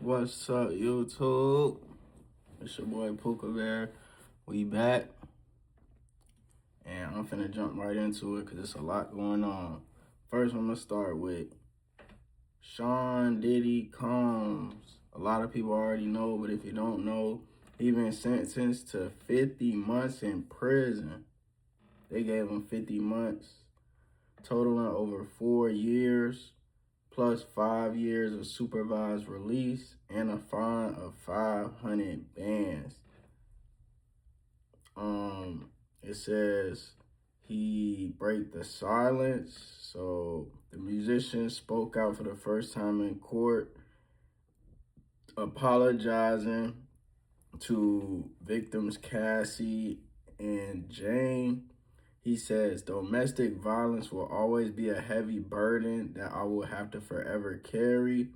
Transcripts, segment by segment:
What's up, YouTube? It's your boy Puka Bear. We back, and I'm finna jump right into it because there's a lot going on. First, I'm gonna start with Diddy Combs. A lot of people already know, but if you don't know, he been sentenced to 50 months in prison. They gave him 50 months, totaling over 4 years, plus 5 years of supervised release and a fine of 500 bands. It says he break the silence. So the musician spoke out for the first time in court, apologizing to victims Cassie and Jane. He says, domestic violence will always be a heavy burden that I will have to forever carry.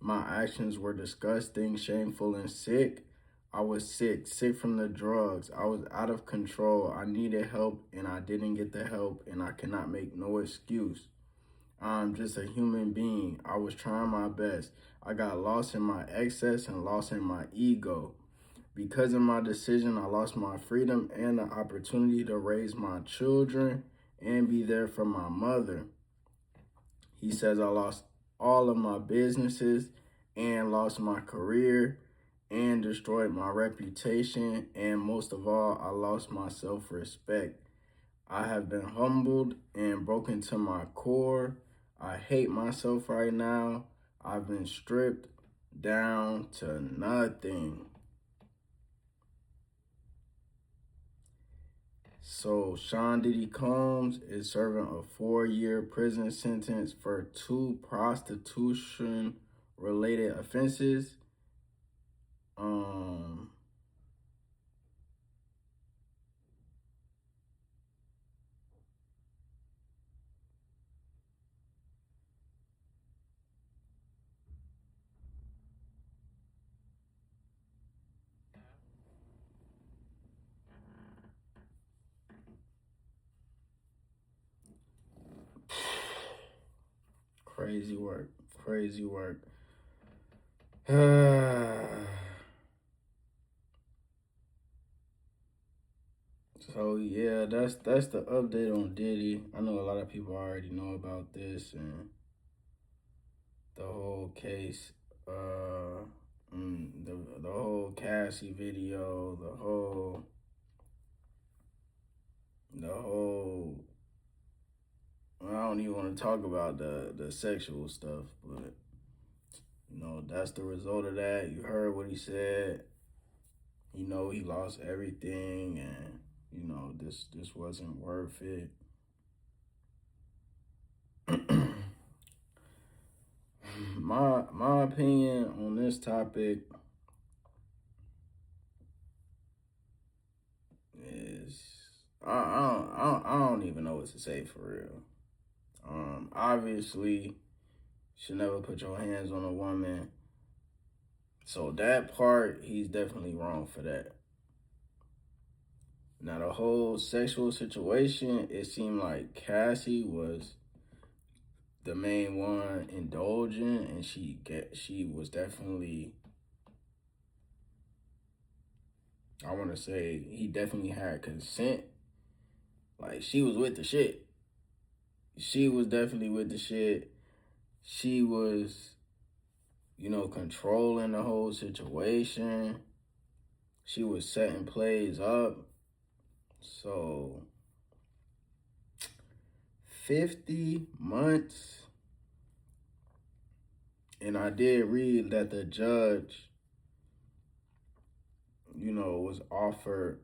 My actions were disgusting, shameful, and sick. I was sick from the drugs. I was out of control. I needed help and I didn't get the help, and I cannot make no excuse. I'm just a human being. I was trying my best. I got lost in my excess and lost in my ego. Because of my decision, I lost my freedom and the opportunity to raise my children and be there for my mother. He says I lost all of my businesses and lost my career and destroyed my reputation. And most of all, I lost my self-respect. I have been humbled and broken to my core. I hate myself right now. I've been stripped down to nothing. So Diddy Combs is serving a 4-year prison sentence for 2 prostitution-related offenses. Crazy work. So yeah, that's the update on Diddy. I know a lot of people already know about this and the whole case, the whole Cassie video, the whole I don't even want to talk about the sexual stuff, but that's the result of that. You heard what he said. He lost everything, and this wasn't worth it. my opinion on this topic is I don't even know what to say for real. Obviously, should never put your hands on a woman. So that part, he's definitely wrong for that. Now the whole sexual situation, it seemed like Cassie was the main one indulging, and she was definitely, I want to say, he definitely had consent. Like, she was with the shit. She was definitely with the shit. She was, controlling the whole situation. She was setting plays up. So 50 months. And I did read that the judge, was offered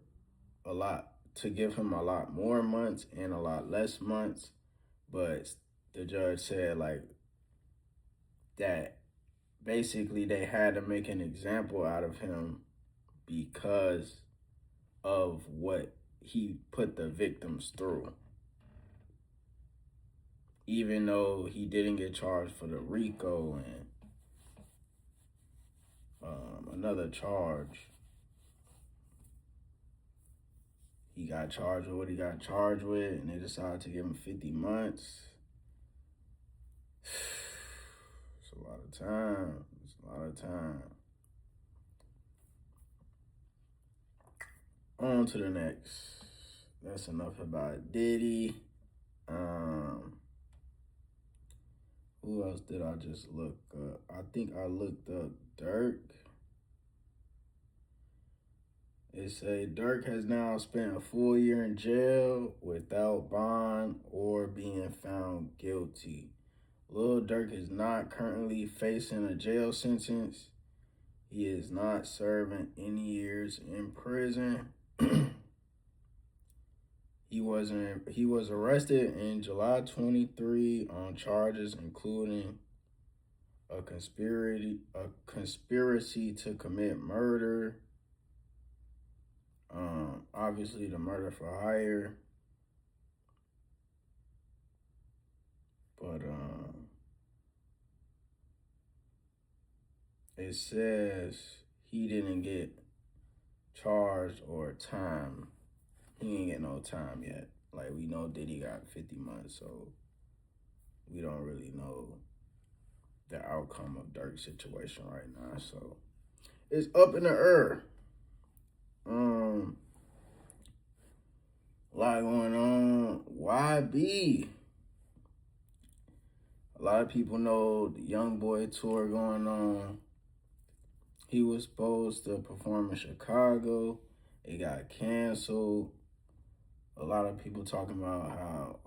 to give him a lot more months and a lot less months. But the judge said that basically they had to make an example out of him because of what he put the victims through. Even though he didn't get charged for the RICO and another charge, he got charged with what he got charged with, and they decided to give him 50 months. It's a lot of time. It's a lot of time. On to the next. That's enough about Diddy. Who else did I just look up? I think I looked up Durk. It say Durk has now spent a full year in jail without bond or being found guilty. Lil Durk is not currently facing a jail sentence. He is not serving any years in prison. He was arrested in July 23 on charges including a conspiracy to commit murder. Obviously the murder for hire. But it says he didn't get charged or time. He ain't get no time yet. Like, we know Diddy got 50 months, so we don't really know the outcome of Durk's situation right now. So it's up in the air. A lot going on. YB. A lot of people know the Youngboy tour going on. He was supposed to perform in Chicago. It got canceled. A lot of people talking about how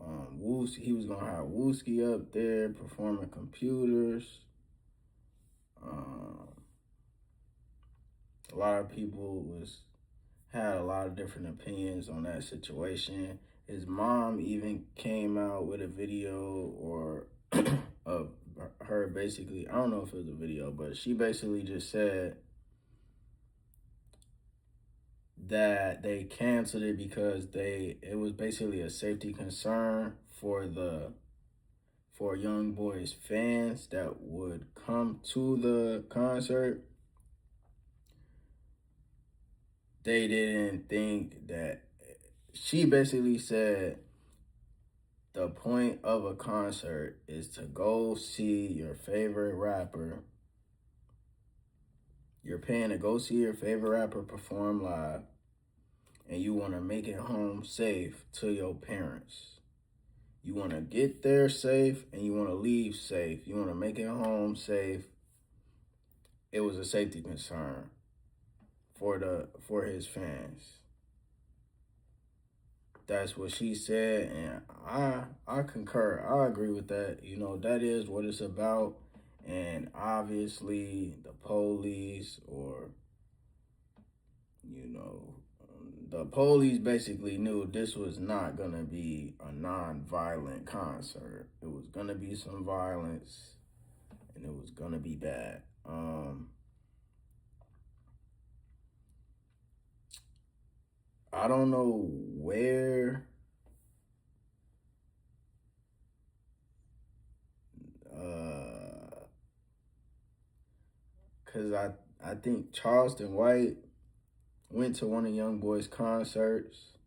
he was gonna have Wooski up there performing computers. A lot of people had a lot of different opinions on that situation. His mom even came out with a video of her basically, I don't know if it was a video, but she basically just said that they canceled it because it was basically a safety concern for Youngboy's fans that would come to the concert. They didn't think that, she basically said the point of a concert is to go see your favorite rapper. You're paying to go see your favorite rapper perform live, and you want to make it home safe to your parents. You want to get there safe, and you want to leave safe. You want to make it home safe. It was a safety concern for his fans. That's what she said, and I concur. I agree with that. You know, that is what it's about. And obviously the police the police basically knew this was not going to be a non-violent concert. It was going to be some violence, and it was going to be bad. I don't know where because I think Charleston White went to one of Youngboy's concerts.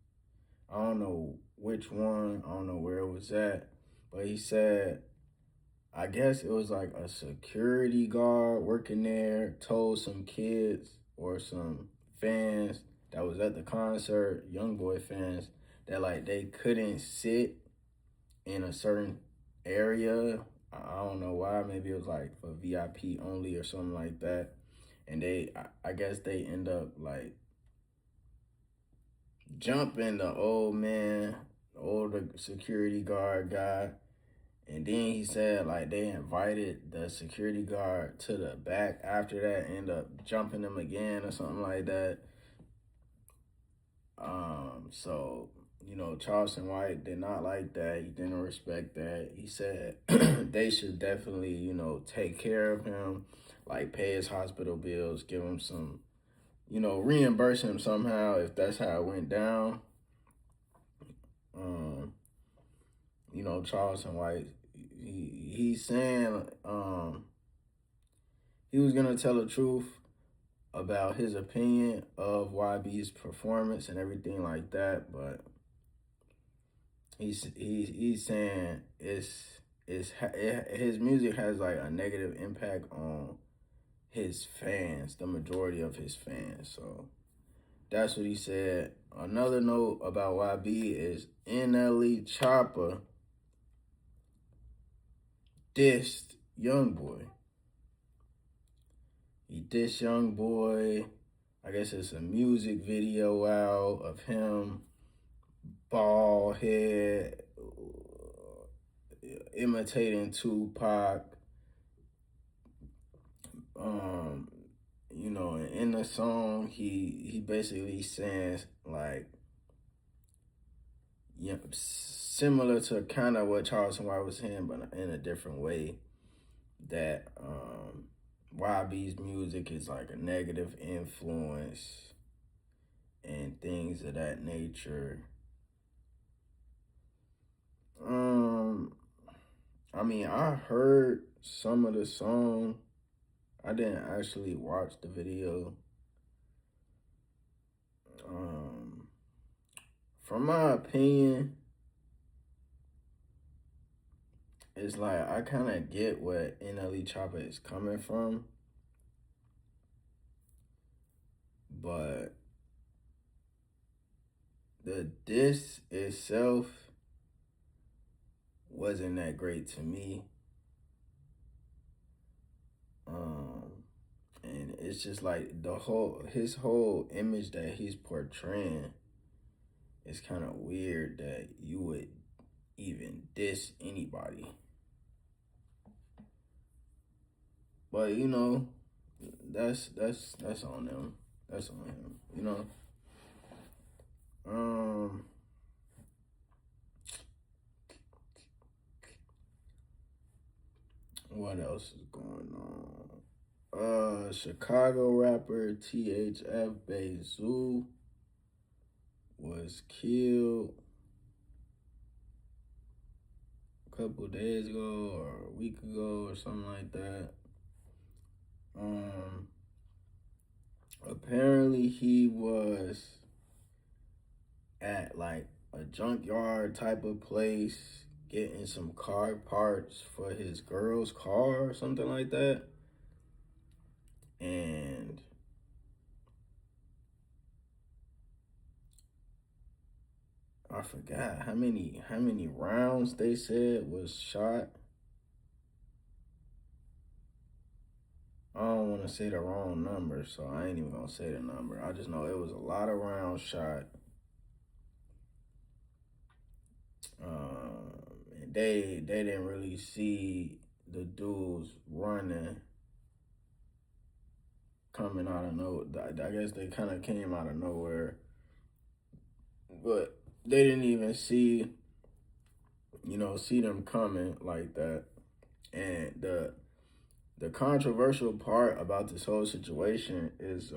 I don't know which one. I don't know where it was at. But he said, I guess it was like a security guard working there told some kids or some fans that was at the concert, Youngboy fans, that like they couldn't sit in a certain area. I don't know why. Maybe it was like for VIP only or something like that. And I guess they end up like jumping the older security guard guy. And then he said like they invited the security guard to the back after that, end up jumping him again or something like that. So, you know, Charleston White did not like that. He didn't respect that. He said they should definitely, you know, take care of him, like pay his hospital bills, give him some, you know, reimburse him somehow if that's how it went down. You know, Charleston White, he's saying he was gonna tell the truth about his opinion of YB's performance and everything like that, but he's saying his music has like a negative impact on his fans, the majority of his fans. So that's what he said. Another note about YB is NLE Choppa dissed Youngboy. He dissed Youngboy. I guess it's a music video out of him, bald head, imitating Tupac. You know, in the song, he basically says like, yeah, similar to kind of what Charleston White was saying, but in a different way. That YB's music is like a negative influence and things of that nature. I mean, I heard some of the song. I didn't actually watch the video. From my opinion, it's like I kind of get what NLE Choppa is coming from, but the diss itself wasn't that great to me. And it's just like his whole image that he's portraying is kind of weird that you would even diss anybody. But you know, that's on them. That's on him. You know. What else is going on? Chicago rapper THF Bayzoo was killed a couple days ago or a week ago or something like that. Apparently he was at like a junkyard type of place getting some car parts for his girl's car or something like that. And I forgot how many rounds they said was shot. I don't want to say the wrong number, so I ain't even gonna say the number. I just know it was a lot of rounds shot. And they didn't really see the dudes running, coming out of nowhere. I guess they kind of came out of nowhere, but they didn't even see them coming like that. And the controversial part about this whole situation is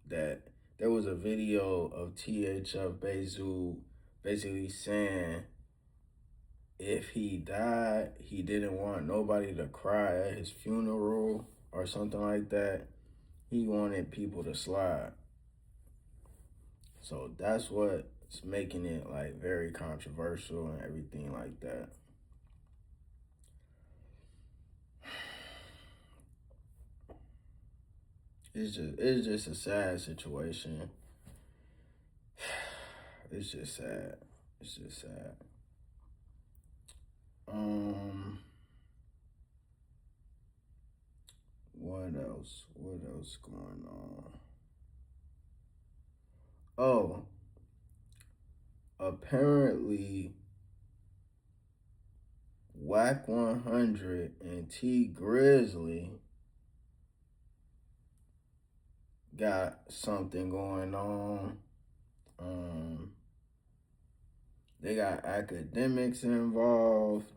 that there was a video of THF Bayzoo basically saying if he died, he didn't want nobody to cry at his funeral or something like that. He wanted people to slide. So that's what's making it like very controversial and everything like that. It's just a sad situation. It's just sad. It's just sad. What else? What else going on? Oh, apparently Wack 100 and T Grizzley got something going on. They got Akademiks involved.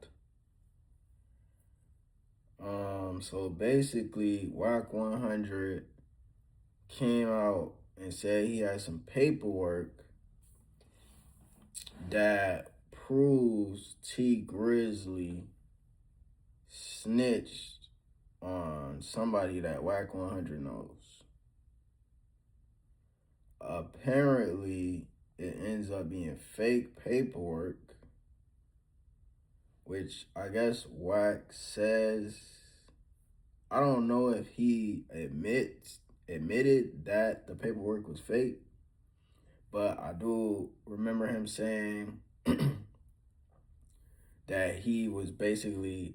So basically, Wack 100 came out and said he had some paperwork that proves T Grizzley snitched on somebody that Wack 100 knows. Apparently, it ends up being fake paperwork, which I guess Wack says, I don't know if he admitted that the paperwork was fake, but I do remember him saying that he basically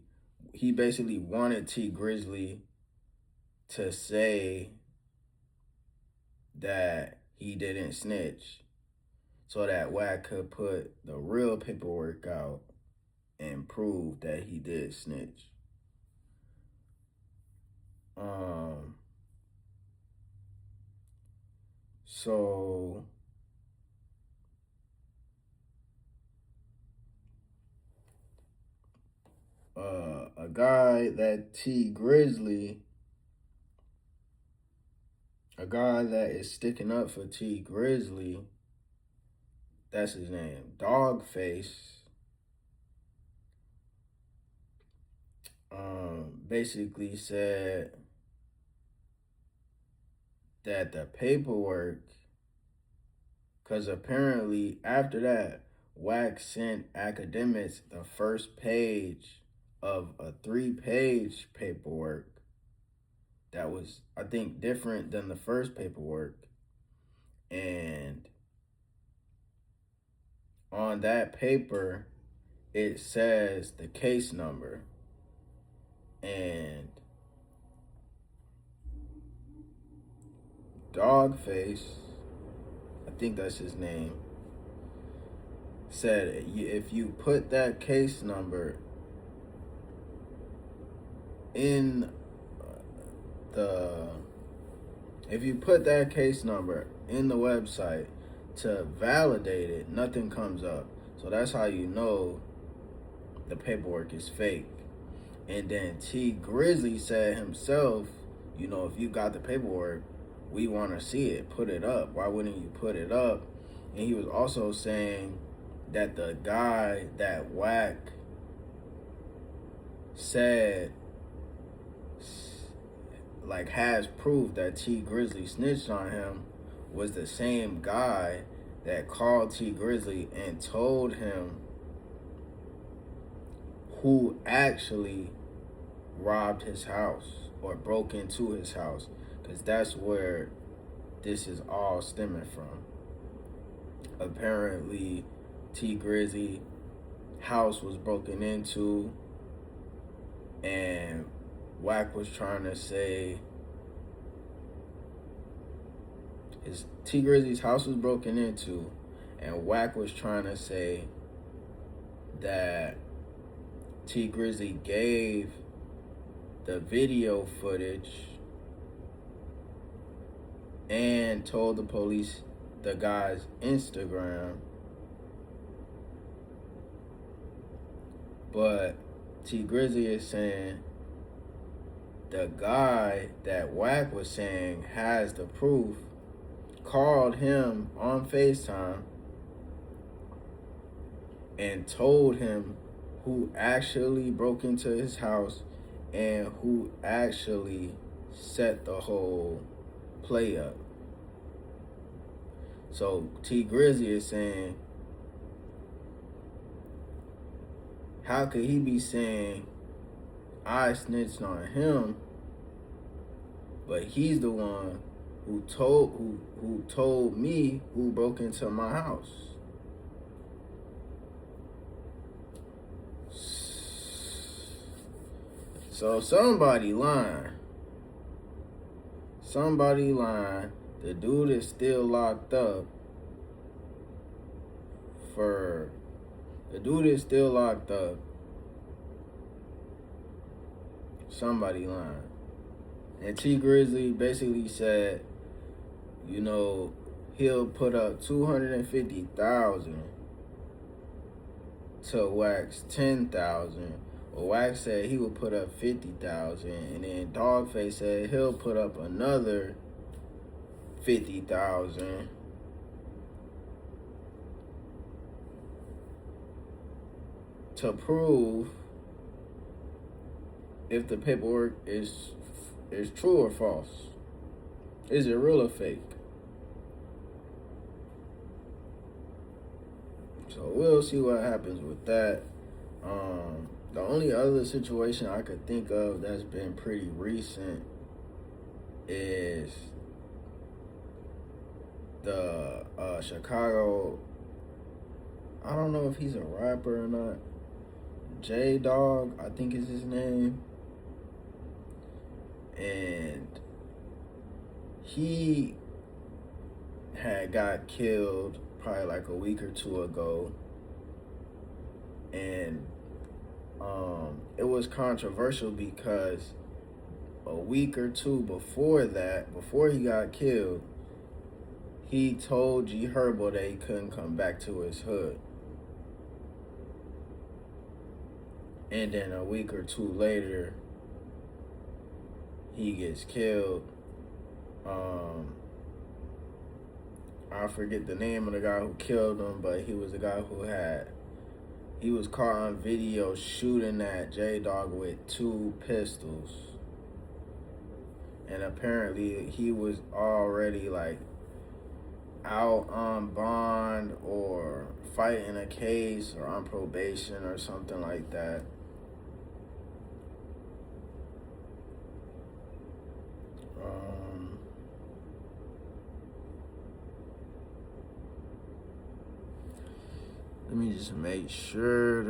wanted T Grizzley to say that he didn't snitch so that Wack could put the real paperwork out and prove that he did snitch. So a guy that is sticking up for T Grizzley, that's his name, Dogg Face, basically said that the paperwork, because apparently after that, Wack sent Akademiks the first page of a 3-page paperwork that was, I think, different than the first paperwork. And on that paper, it says the case number. And Dogface, I think that's his name, said if you put that case number in the website to validate it, nothing comes up. So that's how you know the paperwork is fake. And then T Grizzley said himself, you know, if you got the paperwork, we want to see it. Put it up. Why wouldn't you put it up? And he was also saying that the guy that Wack said, like, has proof that T Grizzley snitched on him was the same guy that called T Grizzley and told him who actually robbed his house or broke into his house, because that's where this is all stemming from. Apparently, T Grizzley house was broken into, and Wack was trying to say T Grizzley's house was broken into, and Wack was trying to say that T Grizzley gave the video footage and told the police the guy's Instagram, but T Grizzley is saying the guy that Wack was saying has the proof called him on FaceTime and told him who actually broke into his house and who actually set the whole play up. So T Grizzley is saying, how could he be saying I snitched on him, but he's the one who told me who broke into my house? So somebody lying. The dude is still locked up Somebody lying. And T Grizzley basically said, you know, he'll put up $250,000 to Wack's $10,000. Well, Wack said he would put up $50,000, and then Dogface said he'll put up another $50,000 to prove if the paperwork is true or false. Is it real or fake? So we'll see what happens with that. The only other situation I could think of that's been pretty recent is the Chicago, I don't know if he's a rapper or not, Dogg, I think is his name. And he had got killed probably like a week or two ago. And it was controversial because a week or two before that, before he got killed, he told Herbo that he couldn't come back to his hood. And then a week or two later, he gets killed. I forget the name of the guy who killed him, but he was the guy he was caught on video shooting at Dogg with 2 pistols. And apparently he was already like out on bond or fighting a case or on probation or something like that. Let me just make sure